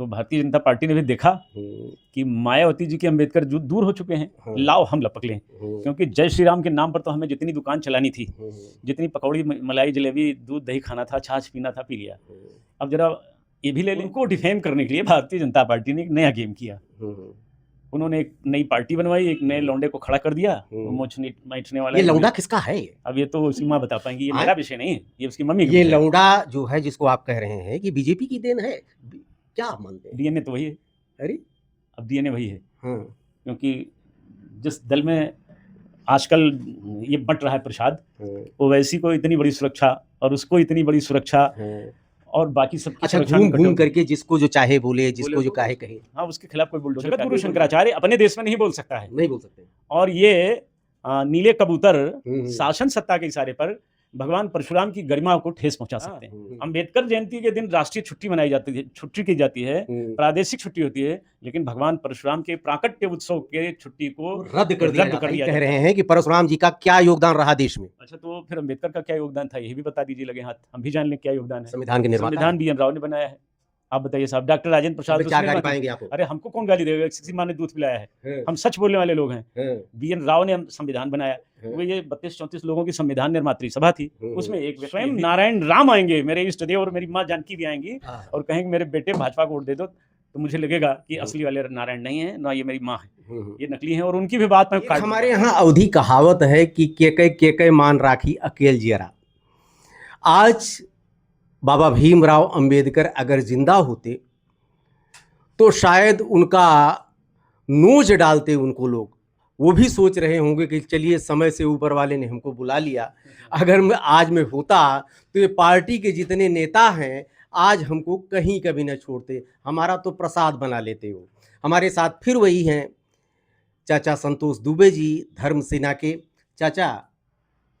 तो भारतीय जनता पार्टी ने भी देखा कि मायावती जी के अंबेडकर जो दूर हो चुके हैं, लाओ हम लपक लें। क्योंकि जय श्री राम के नाम पर तो हमें जितनी दुकान चलानी थी, जितनी पकौड़ी मलाई जलेबी दूध दही खाना था, छाछ पीना था, पी लिया। अब जरा ये भी ले लें। उनको डिफेम करने के लिए भारतीय जनता पार्टी ने एक नया गेम किया। उन्होंने एक नई पार्टी बनवाई, एक नए लौंडे को खड़ा कर दिया, मैठने वाला। ये लौंडा किसका है? अब ये तो उसकी माँ बता पाएंगी, ये मेरा विषय नहीं है, ये उसकी मम्मी का ये विषय है। लौंडा जो है जिसको आप कह रहे हैं कि बीजेपी की देन है, क्या मानते हैं? डीएनए तो वही है। अरे अब डीएनए वही है, हाँ। क्योंकि जिस दल में आजकल ये बंट रहा है प्रसाद, ओवैसी को इतनी बड़ी सुरक्षा और उसको इतनी बड़ी सुरक्षा और बाकी सब। अच्छा, घूम करके जिसको जो चाहे बोले, जिसको जो चाहे कहे। हाँ, उसके खिलाफ कोई बुलडोजर। जगत गुरु शंकराचार्य अपने देश में नहीं बोल सकता है, नहीं बोल सकते। और ये नीले कबूतर शासन सत्ता के इशारे पर भगवान परशुराम की गरिमा को ठेस पहुंचा सकते हैं। अंबेडकर जयंती के दिन राष्ट्रीय छुट्टी मनाई जाती है, छुट्टी की जाती है, प्रादेशिक छुट्टी होती है, लेकिन भगवान परशुराम के प्राकट्य उत्सव के छुट्टी को रद्द कर दिया। कह रहे हैं कि परशुराम जी का क्या योगदान रहा देश में। अच्छा, तो फिर अंबेडकर का क्या योगदान था, यही भी बता दीजिए लगे हाथ, हम भी जान लें क्या योगदान है। संविधान के निर्माता। संविधान BN राव ने बनाया है। आप बताइए साहब, डॉक्टर राजेंद्र प्रसाद क्या गाली पाएंगे आपको? अरे हमको कौन गाली देगा, किसी माँ ने दूध पिलाया है, हम सच बोलने वाले लोग हैं। BN राव ने संविधान बनाया, वो ये 32-34 लोगों की संविधान निर्मात्री सभा थी, उसमें एक स्वयं नारायण राम आएंगे, मेरे इष्ट देव, और मेरी माँ जानकी भी आएंगी और कहेंगे मेरे बेटे भाजपा को वोट दे दो, तो मुझे लगेगा कि असली वाले नारायण नहीं है ना, ये मेरी माँ है, ये नकली है, और उनकी भी बात में। हमारे यहाँ अवधि कहावत है कि के मान राखी अकेल जियरा। आज बाबा भीमराव अंबेडकर अगर जिंदा होते तो शायद उनका नोच डालते उनको लोग। वो भी सोच रहे होंगे कि चलिए समय से ऊपर वाले ने हमको बुला लिया, अगर मैं आज में होता तो ये पार्टी के जितने नेता हैं आज हमको कहीं कभी न छोड़ते, हमारा तो प्रसाद बना लेते हो। हमारे साथ फिर वही हैं चाचा संतोष दुबे जी, धर्म सेना के। चाचा,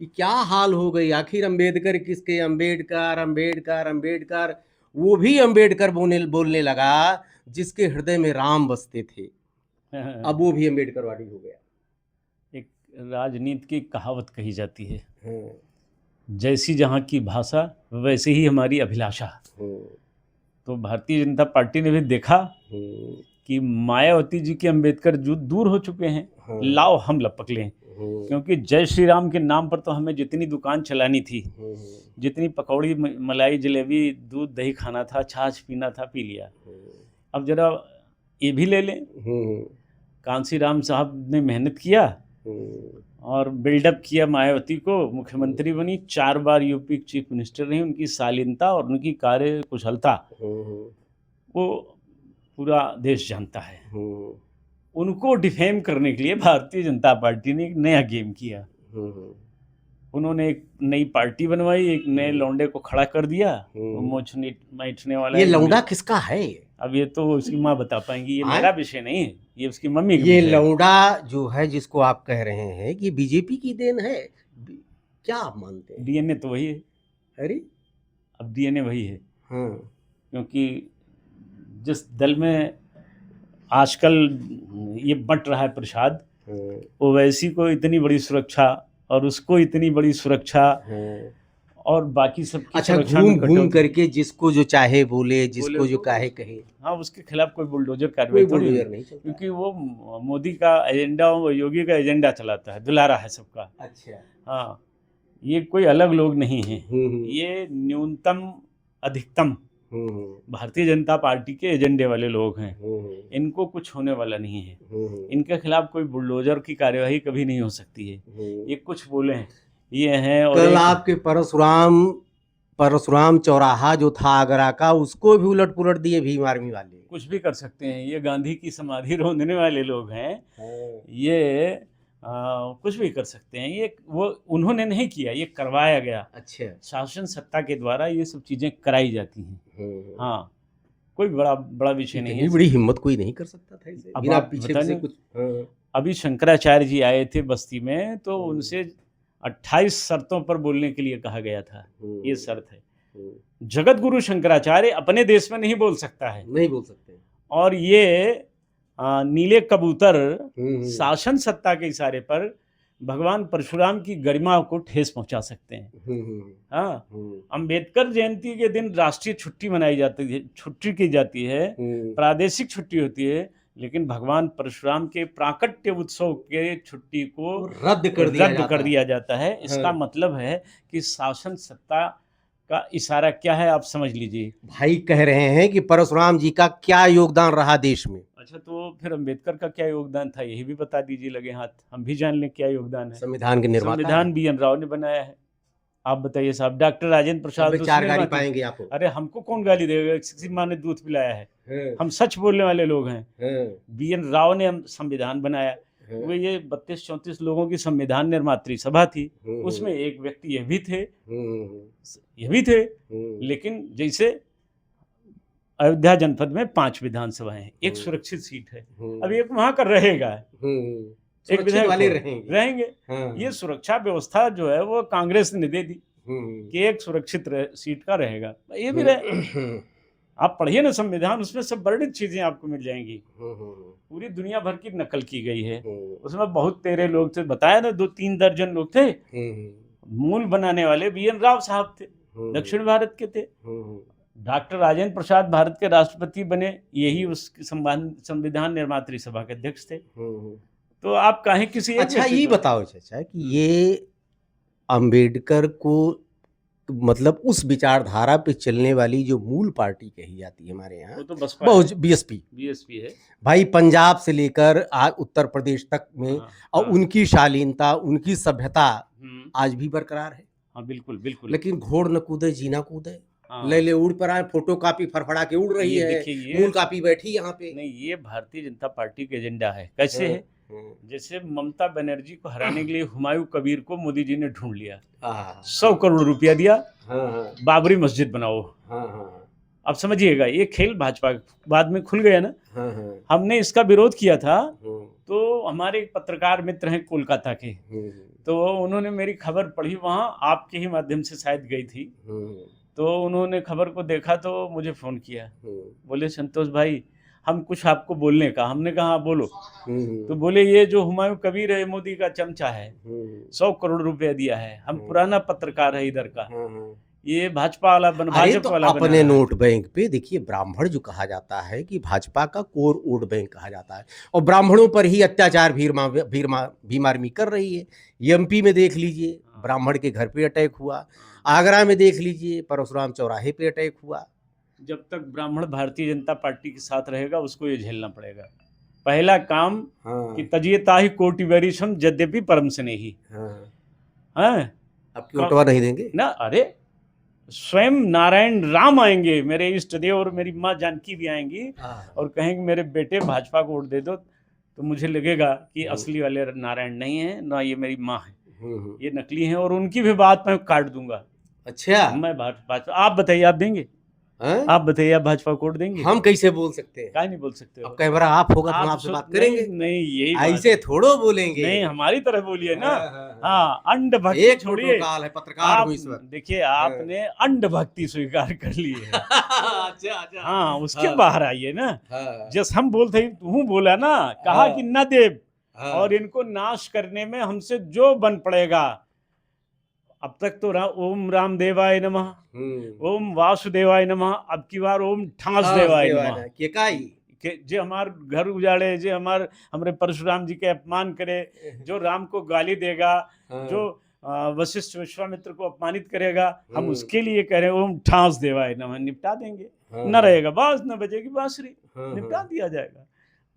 ये क्या हाल हो गई आखिर? अंबेडकर किसके? अंबेडकर अंबेडकर अंबेडकर। वो भी अंबेडकर बोलने लगा जिसके हृदय में राम बसते थे, अब वो भी अंबेडकरवादी हो गया। एक राजनीति की कहावत कही जाती है, जैसी जहाँ की भाषा वैसे ही हमारी अभिलाषा। तो भारतीय जनता पार्टी ने भी देखा कि मायावती जी के अंबेडकर जो दूर हो चुके हैं, लाओ हम लपक लें। क्योंकि जय श्री राम के नाम पर तो हमें जितनी दुकान चलानी थी, जितनी पकौड़ी मलाई जलेबी दूध दही खाना था, छाछ पीना था, पी लिया। अब जरा ये भी ले लें। कांसी राम साहब ने मेहनत किया और बिल्डअप किया मायावती को, मुख्यमंत्री बनी, 4 बार यूपी चीफ मिनिस्टर रही, उनकी शालीनता और उनकी कार्य कुशलता वो पूरा देश जानता है। उनको डिफेम करने के लिए भारतीय जनता पार्टी ने एक नया गेम किया। उन्होंने एक नई पार्टी बनवाई, एक नए लौंडे को खड़ा कर दिया, मैठने वाला। ये लौंडा किसका है? अब ये तो उसकी माँ बता पाएंगी, ये मेरा विषय नहीं है, ये उसकी मम्मी का ये विषय है। लौंडा जो है जिसको आप कह रहे हैं कि बीजेपी की देन है, क्या आप मानते हैं? डीएनए तो वही है। अरे अब डीएनए वही है, क्योंकि जिस दल में आजकल ये बंट रहा है प्रसाद, ओवैसी को इतनी बड़ी सुरक्षा और उसको इतनी बड़ी सुरक्षा और बाकी सब। अच्छा, घूम करके जिसको जो चाहे बोले, जिसको जो चाहे कहे। हाँ, उसके खिलाफ कोई बुलडोजर कार्रवाई थोड़ी नहीं, क्योंकि वो मोदी का एजेंडा, योगी का एजेंडा चलाता है, दुलारा है सबका। अच्छा, हाँ, ये कोई अलग लोग नहीं है, ये न्यूनतम अधिकतम भारतीय जनता पार्टी के एजेंडे वाले लोग हैं। इनको कुछ होने वाला नहीं है, इनके खिलाफ कोई बुलडोजर की कार्यवाही कभी नहीं हो सकती है। ये कुछ बोले हैं, ये हैं। और कल आपके परशुराम चौराहा जो था आगरा का, उसको भी उलट पुलट दिए भीम आर्मी वाले। कुछ भी कर सकते हैं, ये गांधी की समाधि रोंदने वाले लोग हैं, ये कुछ भी कर सकते हैं। ये वो उन्होंने नहीं किया, ये करवाया गया। अच्छा, शासन सत्ता के द्वारा ये सब चीजें कराई जाती हैं। हाँ, कोई बड़ा विषय नहीं है। बड़ी हिम्मत कोई नहीं कर सकता था इसे, बिना पीछे से कुछ। अभी शंकराचार्य जी आए थे बस्ती में, तो उनसे 28 शर्तों पर बोलने के लिए कहा गया था। ये शर्त है, जगत गुरु शंकराचार्य अपने देश में नहीं बोल सकता है, नहीं बोल सकते, और ये नीले कबूतर शासन सत्ता के इशारे पर भगवान परशुराम की गरिमा को ठेस पहुंचा सकते हैं। हाँ, अंबेडकर जयंती के दिन राष्ट्रीय छुट्टी मनाई जाती है, छुट्टी की जाती है, प्रादेशिक छुट्टी होती है, लेकिन भगवान परशुराम के प्राकट्य उत्सव के छुट्टी को रद्द कर दिया जाता है। इसका मतलब है कि शासन सत्ता का इशारा क्या है, आप समझ लीजिए। भाई कह रहे हैं कि परशुराम जी का क्या योगदान रहा देश में। अच्छा, तो फिर अंबेडकर का क्या योगदान था, यही भी बता दीजिए लगे हाथ, हम भी जान लें क्या योगदान है। संविधान के निर्माता, संविधान बी एन राव ने बनाया है। आप बताइए साहब, डॉक्टर राजेंद्र प्रसाद चार गाली पाएंगे आपको। अरे हमको कौन गाली देगा, किसी माँ ने दूध पिलाया है, हम सच बोलने वाले लोग हैं। बी एन राव ने संविधान बनाया, वो ये 32-34 लोगों की संविधान निर्मात्री सभा थी, उसमें एक व्यक्ति ये भी थे, लेकिन जैसे अयोध्या जनपद में 5 विधानसभाएं हैं, एक सुरक्षित सीट है, अब एक वहां कर रहेगा, एक विधायक वाले रहेंगे। ये सुरक्षा व्यवस्था जो है वो कांग्रेस ने दे दी कि एक सुरक्षित सीट का रहेगा, ये भी रहे। आप पढ़िए ना संविधान, उसमें सब वर्णित चीजें आपको मिल जाएंगी, पूरी दुनिया भर की नकल की गई है। उसमें बहुत तेरे लोग थे, बताया ना, 2-3 दर्जन लोग थे। मूल बनाने वाले बी एन राव साहब थे, दक्षिण भारत के थे। डॉक्टर राजेंद्र प्रसाद भारत के राष्ट्रपति बने, यही उस संविधान निर्मात्री सभा के अध्यक्ष थे। तो आप कहें किसी अच्छा ये बताओ चाचा कि ये अंबेडकर को मतलब उस विचारधारा पे चलने वाली जो मूल पार्टी कही जाती है हमारे यहाँ, तो बसपा, बहुत बीएसपी है भाई, पंजाब से लेकर उत्तर प्रदेश तक में, और उनकी शालीनता, उनकी सभ्यता आज भी बरकरार है। हाँ बिल्कुल बिल्कुल। लेकिन घोड़ न कूदे जीना कूदे, ले उड़ पर आए, फोटो कापी फड़फड़ा के उड़ रही है, मूल कापी बैठी यहाँ पे। नहीं, ये भारतीय जनता पार्टी का एजेंडा है। कैसे है? जैसे ममता बनर्जी को हराने के लिए हुमायूं कबीर को मोदी जी ने ढूंढ लिया, 100 करोड़ रुपया दिया, बाबरी मस्जिद बनाओ। अब समझिएगा, ये खेल भाजपा बाद में खुल गया ना। हमने इसका विरोध किया था, तो हमारे एक पत्रकार मित्र हैं कोलकाता के, तो उन्होंने मेरी खबर पढ़ी, वहाँ आपके ही माध्यम से शायद गई थी, तो उन्होंने खबर को देखा तो मुझे फ़ोन किया, बोले संतोष भाई हम कुछ आपको बोलने का। हमने कहा बोलो। तो बोले ये जो हुमायूं कबीर है मोदी का चमचा है, 100 करोड़ रुपया दिया है, हम पुराना पत्रकार है इधर का, ये भाजपा वाला भाजपा वाला अपने नोट बैंक पे देखिए, ब्राह्मण जो कहा जाता है कि भाजपा का कोर वोट बैंक कहा जाता है, और ब्राह्मणों पर ही अत्याचार भीमार्मी कर रही है। एमपी में देख लीजिए, ब्राह्मण के घर पे अटैक हुआ, आगरा में देख लीजिए परशुराम चौराहे पे अटैक हुआ। जब तक ब्राह्मण भारतीय जनता पार्टी के साथ रहेगा उसको ये झेलना पड़ेगा। पहला काम कि तजियता ही कोटि वैरिशम यद्यपि परम स्नेही। आपकी वोटवा नहीं देंगे ना? अरे स्वयं नारायण राम आएंगे, मेरे इष्ट देव, और मेरी माँ जानकी भी आएंगी और कहेंगे मेरे बेटे भाजपा को वोट दे दो, तो मुझे लगेगा कि असली वाले नारायण नहीं है ना, ये मेरी माँ है, ये नकली है, और उनकी भी बात मैं काट दूंगा। अच्छा, मैं भाजपा, आप बताइए आप देंगे? आप बताइए, आप भाजपा को वोट देंगे? हम कैसे बोल सकते हैं? क्या नहीं बोल सकते? अब कैमरा आप होगा तो हम आपसे बात करेंगे। नहीं यही ऐसे थोड़ो बोलेंगे, नहीं हमारी तरह बोलिए ना। हाँ, अंड भक्ति छोड़िए, पत्रकार देखिए आपने अंड भक्ति स्वीकार कर ली है। अच्छा। हाँ, उसके बाहर आइए ना। जैसे हम बोलते तू बोला ना, कहा कि न देव, और इनको नाश करने में हमसे जो बन पड़ेगा। अब तक तो ओम राम देवाय नमः, ओम वासुदेवाय नमः, अब की बार ओम ठास देवाय नमः। जो हमार घर उजाड़े, जो हमारे परशुराम जी के अपमान करे, जो राम को गाली देगा, जो वशिष्ठ विश्वामित्र को अपमानित करेगा, हम उसके लिए कह रहे हैं ओम ठास देवाय नमः, निपटा देंगे। न रहेगा बास, न बजेगी बांसुरी, निपटा दिया जाएगा।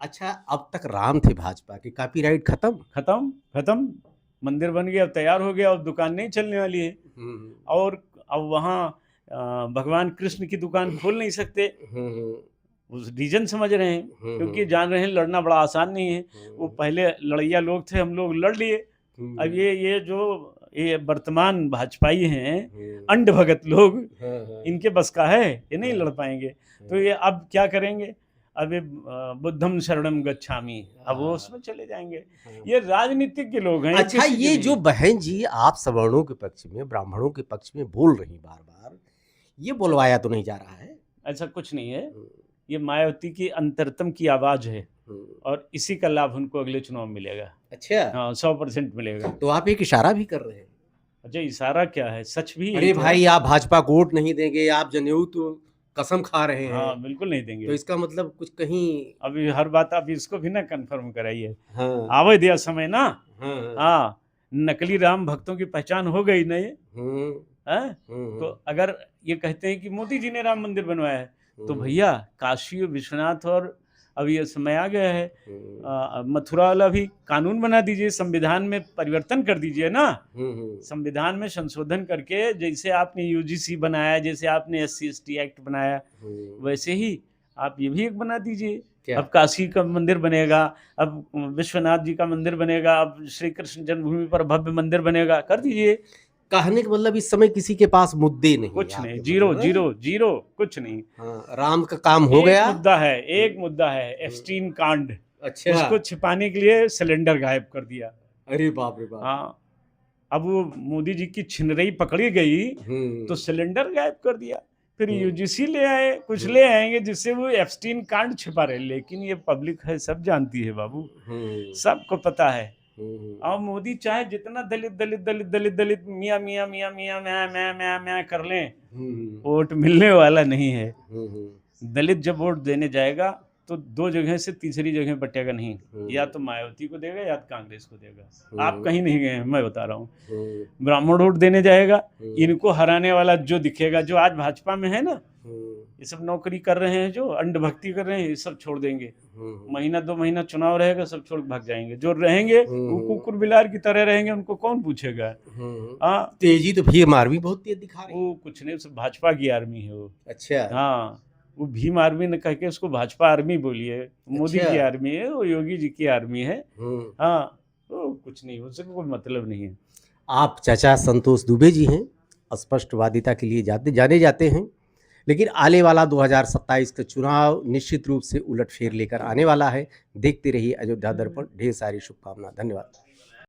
अच्छा, अब तक राम थे भाजपा के, कॉपीराइट खत्म, मंदिर बन गया, तैयार हो गया, और दुकान नहीं चलने वाली है, और अब वहाँ भगवान कृष्ण की दुकान खोल नहीं सकते, उस रीजन समझ रहे हैं, क्योंकि जान रहे हैं लड़ना बड़ा आसान नहीं है। वो पहले लड़ैया लोग थे, हम लोग लड़ लिए। अब ये जो ये वर्तमान भाजपाई हैं, अंड भगत लोग, इनके बस का है, ये नहीं लड़ पाएंगे। तो ये अब क्या करेंगे? अब बुद्धम शरणम गच्छामि, अब वो उसमें चले जाएंगे। ये राजनीतिक के लोग हैं। अच्छा, ये जो बहन जी आप सवर्णों के पक्ष में, ब्राह्मणों के पक्ष में बोल रही बार बार, ये बोलवाया तो नहीं जा रहा है? ऐसा कुछ नहीं है, ये मायावती की अंतरतम की आवाज है। और इसी का लाभ उनको अगले चुनाव में मिलेगा। अच्छा, हाँ, 100% मिलेगा। तो आप एक इशारा भी कर रहे हैं। अच्छा, इशारा क्या है, सच भी अरे यही तो है। भाई, आप भाजपा को वोट नहीं देंगे, आप जनेऊ तो कसम खा रहे हाँ, हैं, बिल्कुल नहीं तो देंगे। इसका मतलब कुछ कहीं। अभी हर बात आप इसको भी ना कंफर्म कराइए। हाँ, आवे दिया समय ना। हाँ, हाँ, हाँ, नकली राम भक्तों की पहचान हो गई नहीं है। तो अगर ये कहते हैं कि मोदी जी ने राम मंदिर बनवाया है, तो भैया काशी विश्वनाथ और अब ये समय आ गया है, मथुरा वाला भी कानून बना दीजिए, संविधान में परिवर्तन कर दीजिए ना। संविधान में संशोधन करके, जैसे आपने यूजीसी बनाया, जैसे आपने SC/ST एक्ट बनाया, वैसे ही आप ये भी एक बना दीजिए। अब काशी का मंदिर बनेगा, अब विश्वनाथ जी का मंदिर बनेगा, अब श्री कृष्ण जन्मभूमि पर भव्य मंदिर बनेगा, कर दीजिए। कहने का मतलब इस समय किसी के पास मुद्दे नहीं, कुछ नहीं, जीरो जीरो जीरो, कुछ नहीं। हाँ, राम का काम हो गया। एक मुद्दा है एप्स्टीन कांड। अच्छा, उसको छिपाने के लिए सिलेंडर गायब कर दिया। अरे बाप रे बाप। हाँ, अब वो मोदी जी की छिनरई पकड़ी गई तो सिलेंडर गायब कर दिया। फिर यूजीसी ले आए, कुछ ले आएंगे जिससे वो एप्स्टीन कांड छिपा रहे, लेकिन ये पब्लिक है, सब जानती है बाबू, सबको पता है। और मोदी चाहे जितना दलित दलित दलित दलित दलित मियाँ मियाँ मियाँ मियाँ मैं कर लें, वोट मिलने वाला नहीं है। दलित जब वोट देने जाएगा तो 2 जगह से तीसरी जगह बटेगा नहीं, या तो मायावती को देगा या तो कांग्रेस को देगा। आप कहीं नहीं गए, मैं बता रहा हूँ। ब्राह्मण वोट देने जाएगा, इनको हराने वाला जो दिखेगा, जो आज भाजपा में है ना, ये सब नौकरी कर रहे हैं, जो अंधभक्ति कर रहे हैं, ये सब छोड़ देंगे। महीना 2 महीना चुनाव रहेगा, सब छोड़ भाग जाएंगे। जो रहेंगे वो कुकुर बिलार की तरह रहेंगे, उनको कौन पूछेगा। हाँ, तेजी तो भीम आर्मी बहुत तेज दिखा रही है। वो कुछ नहीं, सब भाजपा की आर्मी है वो। अच्छा, हाँ, वो भीम आर्मी न कह के उसको भाजपा आर्मी बोलिए। मोदी की आर्मी है वो, योगी जी की आर्मी है। हाँ, तो कुछ नहीं, उससे कोई मतलब नहीं है। आप चाचा संतोष दुबे जी हैं, स्पष्टवादिता के लिए जाने जाते हैं, लेकिन आने वाला 2027 का चुनाव निश्चित रूप से उलटफेर लेकर आने वाला है। देखते रहिए अयोध्या दर्पण। ढेर सारी शुभकामनाएं। धन्यवाद।